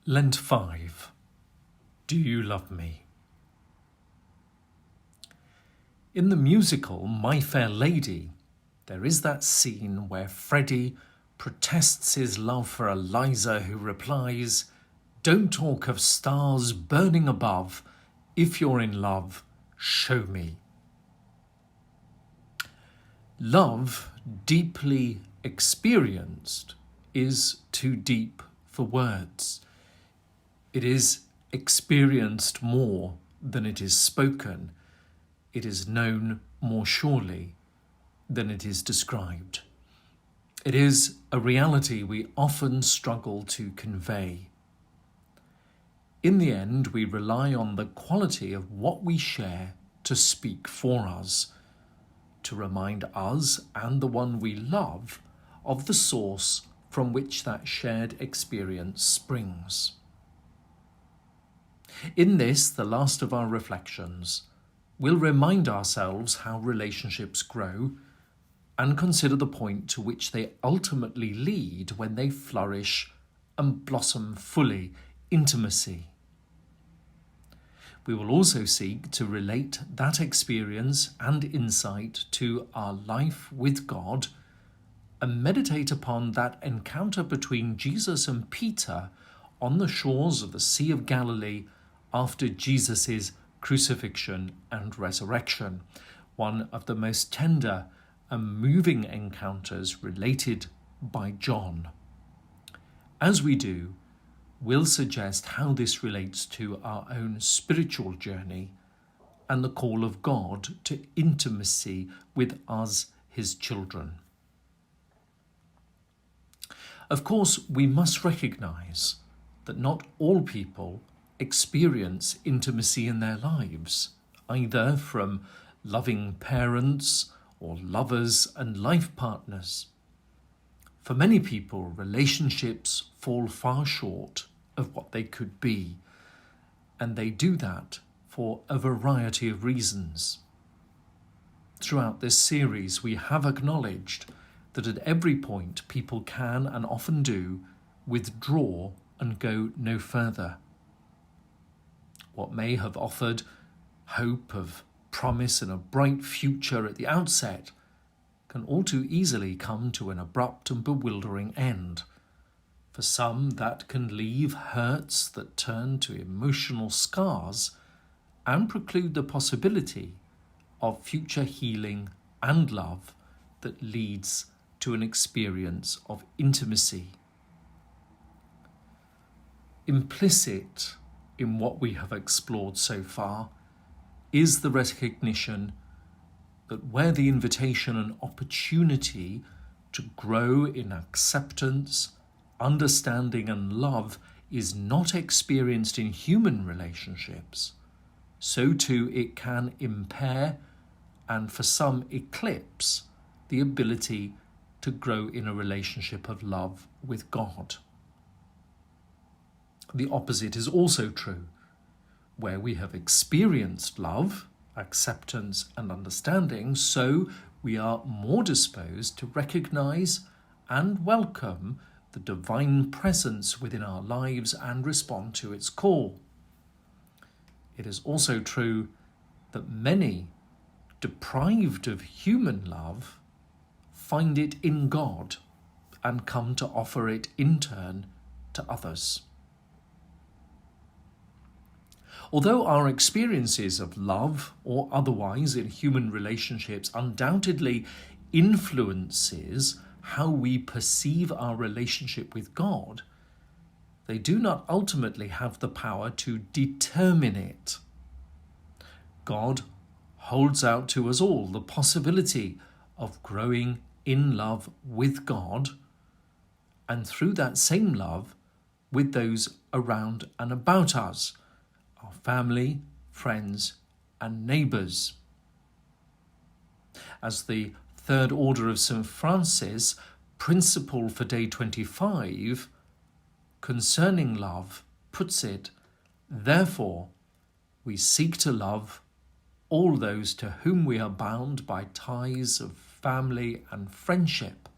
Lent 5. Do You Love Me? In the musical My Fair Lady, there is that scene where Freddie protests his love for Eliza, who replies, "Don't talk of stars burning above. If you're in love, show me." Love, deeply experienced, is too deep for words. It is experienced more than it is spoken. It is known more surely than it is described. It is a reality we often struggle to convey. In the end, we rely on the quality of what we share to speak for us, to remind us and the one we love of the source from which that shared experience springs. In this, the last of our reflections, we'll remind ourselves how relationships grow and consider the point to which they ultimately lead when they flourish and blossom fully, intimacy. We will also seek to relate that experience and insight to our life with God and meditate upon that encounter between Jesus and Peter on the shores of the Sea of Galilee after Jesus' crucifixion and resurrection, one of the most tender and moving encounters related by John. As we do, we'll suggest how this relates to our own spiritual journey and the call of God to intimacy with us, his children. Of course, we must recognise that not all people experience intimacy in their lives, either from loving parents or lovers and life partners. For many people, relationships fall far short of what they could be, and they do that for a variety of reasons. Throughout this series, we have acknowledged that at every point people can, and often do, withdraw and go no further. What may have offered hope of promise and a bright future at the outset can all too easily come to an abrupt and bewildering end. For some, that can leave hurts that turn to emotional scars and preclude the possibility of future healing and love that leads to an experience of intimacy. Implicit in what we have explored so far is the recognition that where the invitation and opportunity to grow in acceptance, understanding and love is not experienced in human relationships, so too it can impair and for some eclipse the ability to grow in a relationship of love with God. The opposite is also true. Where we have experienced love, acceptance and understanding, so we are more disposed to recognise and welcome the divine presence within our lives and respond to its call. It is also true that many, deprived of human love, find it in God and come to offer it in turn to others. Although our experiences of love or otherwise in human relationships undoubtedly influences how we perceive our relationship with God, they do not ultimately have the power to determine it. God holds out to us all the possibility of growing in love with God, and through that same love with those around and about us, our family, friends, and neighbours. As the Third Order of St. Francis principle for day 25 concerning love puts it, therefore, we seek to love all those to whom we are bound by ties of family and friendship.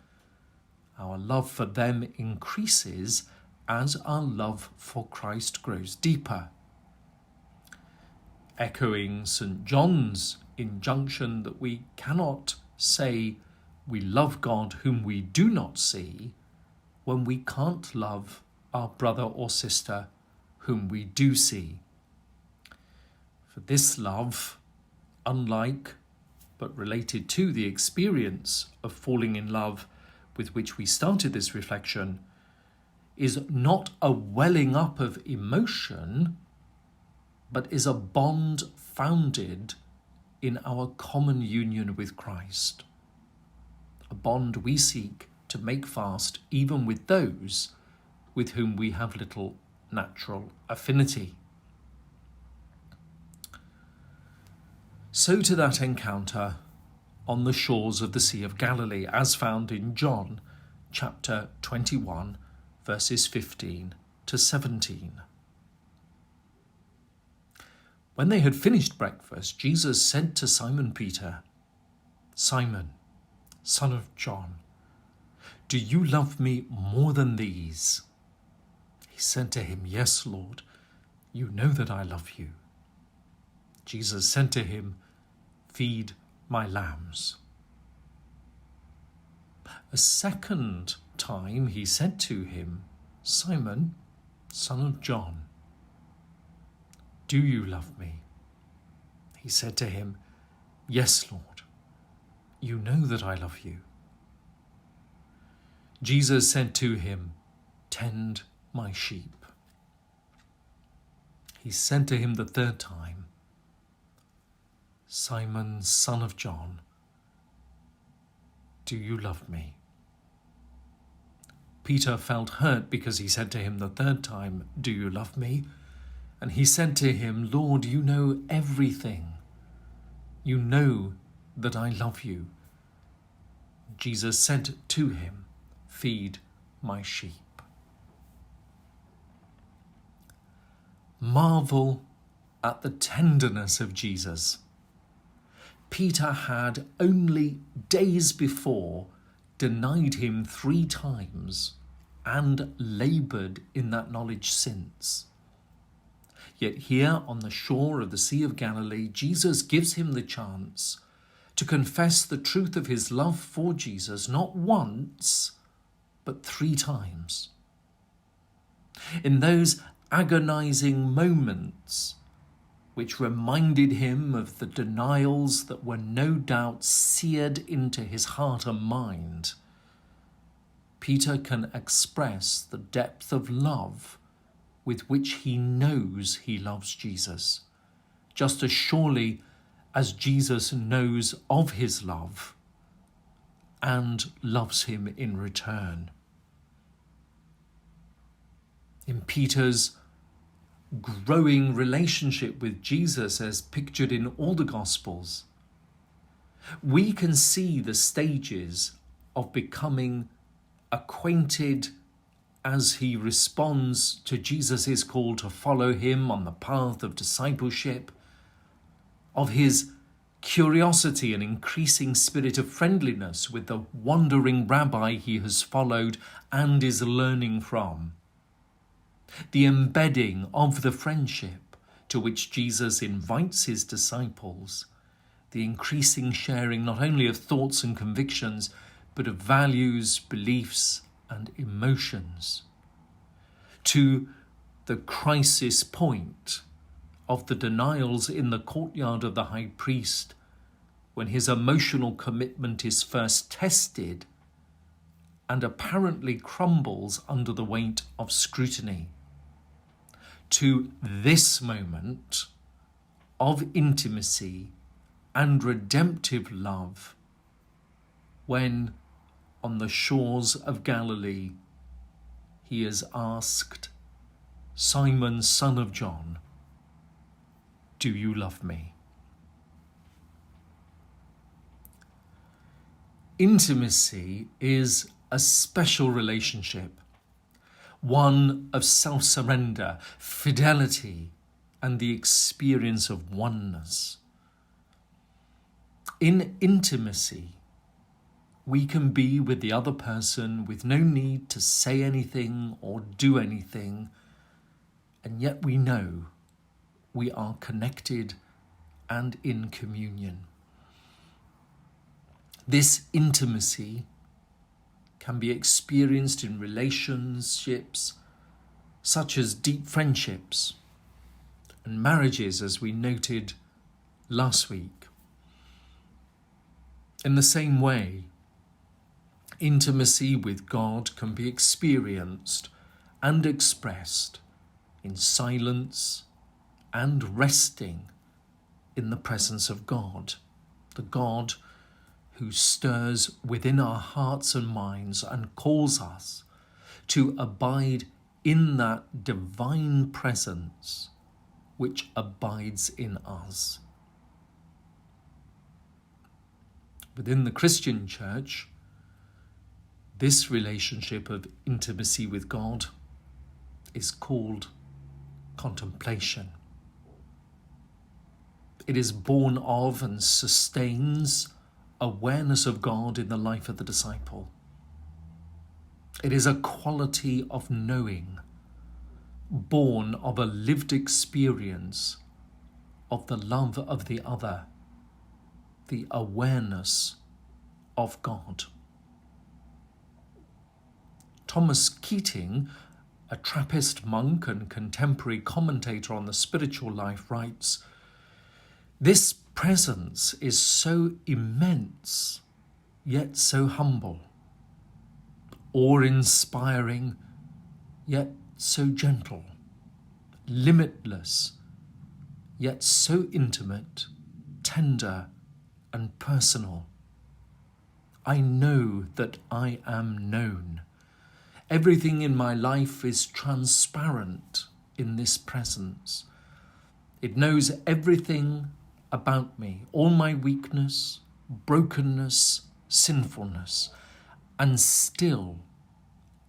Our love for them increases as our love for Christ grows deeper. Echoing St. John's injunction that we cannot say we love God whom we do not see when we can't love our brother or sister whom we do see. For this love, unlike but related to the experience of falling in love with which we started this reflection, is not a welling up of emotion, but is a bond founded in our common union with Christ. A bond we seek to make fast even with those with whom we have little natural affinity. So to that encounter on the shores of the Sea of Galilee, as found in John chapter 21, verses 15 to 17. When they had finished breakfast, Jesus said to Simon Peter, "Simon, son of John, do you love me more than these?" He said to him, "Yes, Lord, you know that I love you." Jesus said to him, "Feed my lambs." A second time he said to him, "Simon, son of John, do you love me?" He said to him, "Yes, Lord, you know that I love you." Jesus said to him, "Tend my sheep." He said to him the third time, "Simon, son of John, do you love me?" Peter felt hurt because he said to him the third time, "Do you love me?" And he said to him, "Lord, you know everything. You know that I love you." Jesus said to him, "Feed my sheep." Marvel at the tenderness of Jesus. Peter had only days before denied him 3 times and laboured in that knowledge since. Yet here on the shore of the Sea of Galilee, Jesus gives him the chance to confess the truth of his love for Jesus, not once, but 3 times. In those agonizing moments which reminded him of the denials that were no doubt seared into his heart and mind, Peter can express the depth of love with which he knows he loves Jesus, just as surely as Jesus knows of his love and loves him in return. In Peter's growing relationship with Jesus, as pictured in all the Gospels, we can see the stages of becoming acquainted as he responds to Jesus' call to follow him on the path of discipleship, of his curiosity and increasing spirit of friendliness with the wandering rabbi he has followed and is learning from, the embedding of the friendship to which Jesus invites his disciples, the increasing sharing not only of thoughts and convictions, but of values, beliefs, and emotions, to the crisis point of the denials in the courtyard of the high priest, when his emotional commitment is first tested and apparently crumbles under the weight of scrutiny, to this moment of intimacy and redemptive love, when on the shores of Galilee he is asked, "Simon, son of John, do you love me?" Intimacy is a special relationship, one of self-surrender, fidelity, and the experience of oneness. In intimacy, we can be with the other person with no need to say anything or do anything, and yet we know we are connected and in communion. This intimacy can be experienced in relationships such as deep friendships and marriages, as we noted last week. In the same way, intimacy with God can be experienced and expressed in silence and resting in the presence of God, the God who stirs within our hearts and minds and calls us to abide in that divine presence which abides in us. Within the Christian church, this relationship of intimacy with God is called contemplation. It is born of and sustains awareness of God in the life of the disciple. It is a quality of knowing, born of a lived experience of the love of the other, the awareness of God. Thomas Keating, a Trappist monk and contemporary commentator on the spiritual life, writes, "This presence is so immense, yet so humble, awe-inspiring, yet so gentle, limitless, yet so intimate, tender, and personal. I know that I am known. Everything in my life is transparent in this presence. It knows everything about me, all my weakness, brokenness, sinfulness, and still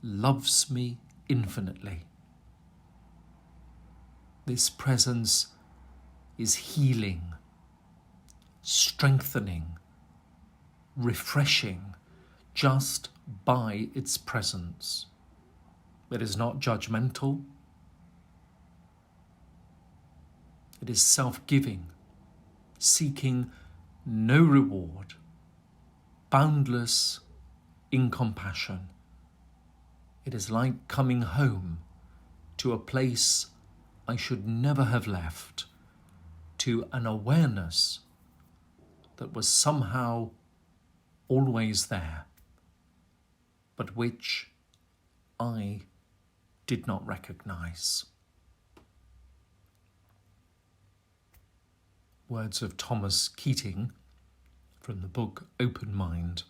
loves me infinitely. This presence is healing, strengthening, refreshing just by its presence. It is not judgmental. It is self-giving, seeking no reward, boundless in compassion. It is like coming home to a place I should never have left, to an awareness that was somehow always there, but which I did not recognize." Words of Thomas Keating from the book Open Mind,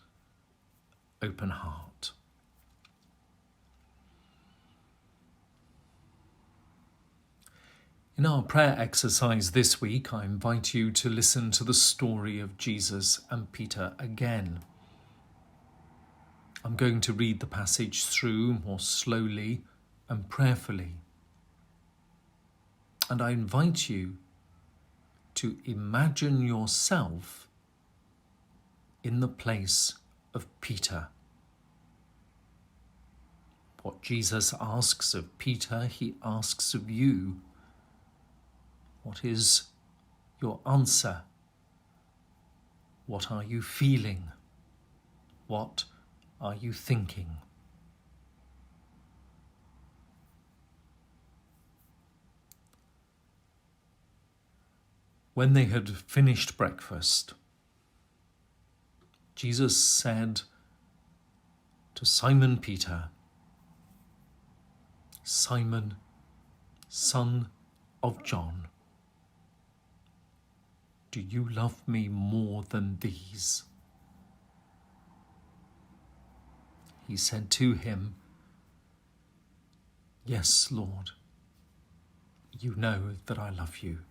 Open Heart. In our prayer exercise this week, I invite you to listen to the story of Jesus and Peter again. I'm going to read the passage through more slowly and prayerfully. And I invite you to imagine yourself in the place of Peter. What Jesus asks of Peter, he asks of you. What is your answer? What are you feeling? What are you thinking? When they had finished breakfast, Jesus said to Simon Peter, "Simon, son of John, do you love me more than these?" He said to him, "Yes, Lord, you know that I love you."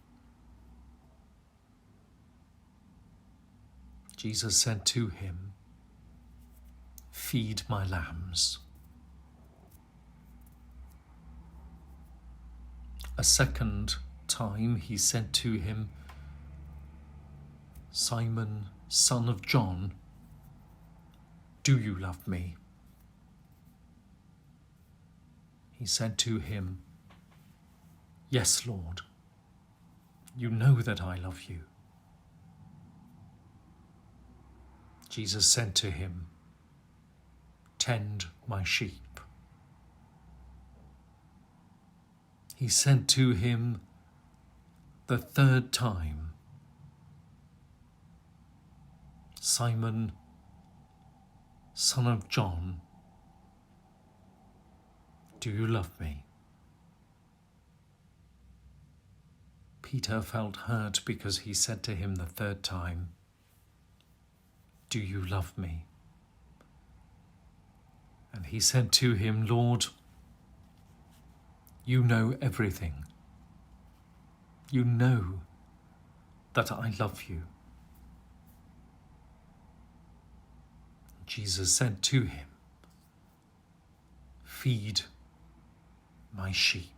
Jesus said to him, "Feed my lambs." A second time he said to him, "Simon, son of John, "Do you love me?" He said to him, "Yes, Lord, you know that I love you." Jesus said to him, "Tend my sheep." He said to him the third time, "Simon, son of John, do you love me?" Peter felt hurt because he said to him the third time, "Do you love me?" And he said to him, "Lord, you know everything. You know that I love you." Jesus said to him, "Feed my sheep."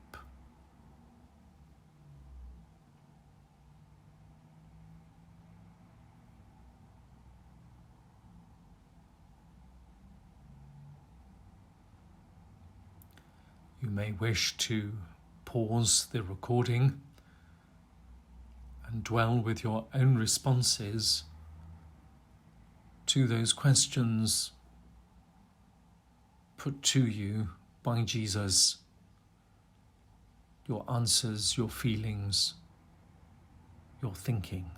You may wish to pause the recording and dwell with your own responses to those questions put to you by Jesus, your answers, your feelings, your thinking.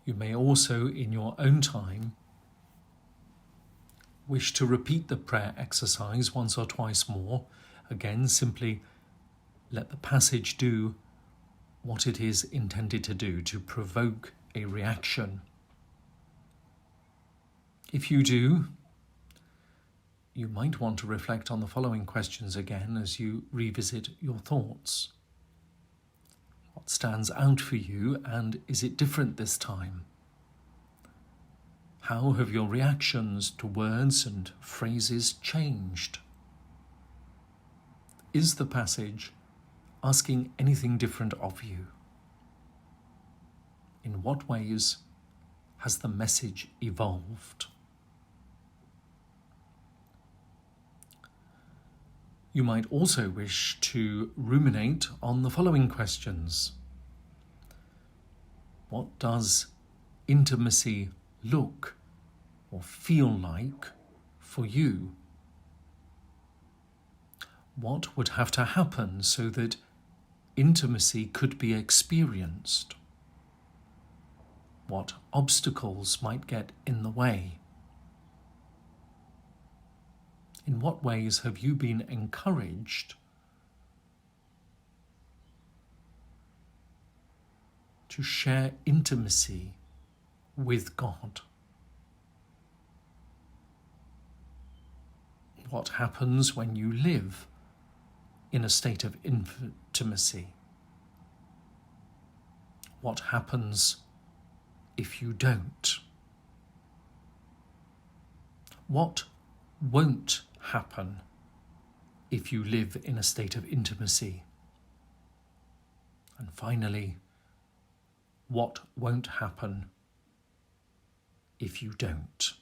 You may also, in your own time, wish to repeat the prayer exercise once or twice more. Again, simply let the passage do what it is intended to do, to provoke a reaction. If you do, you might want to reflect on the following questions again as you revisit your thoughts. What stands out for you, and is it different this time? How have your reactions to words and phrases changed? Is the passage asking anything different of you? In what ways has the message evolved? You might also wish to ruminate on the following questions. What does intimacy look or feel like for you? What would have to happen so that intimacy could be experienced? What obstacles might get in the way? In what ways have you been encouraged to share intimacy with God? What happens when you live in a state of intimacy? What happens if you don't? What won't happen if you live in a state of intimacy? And finally, what won't happen if you don't?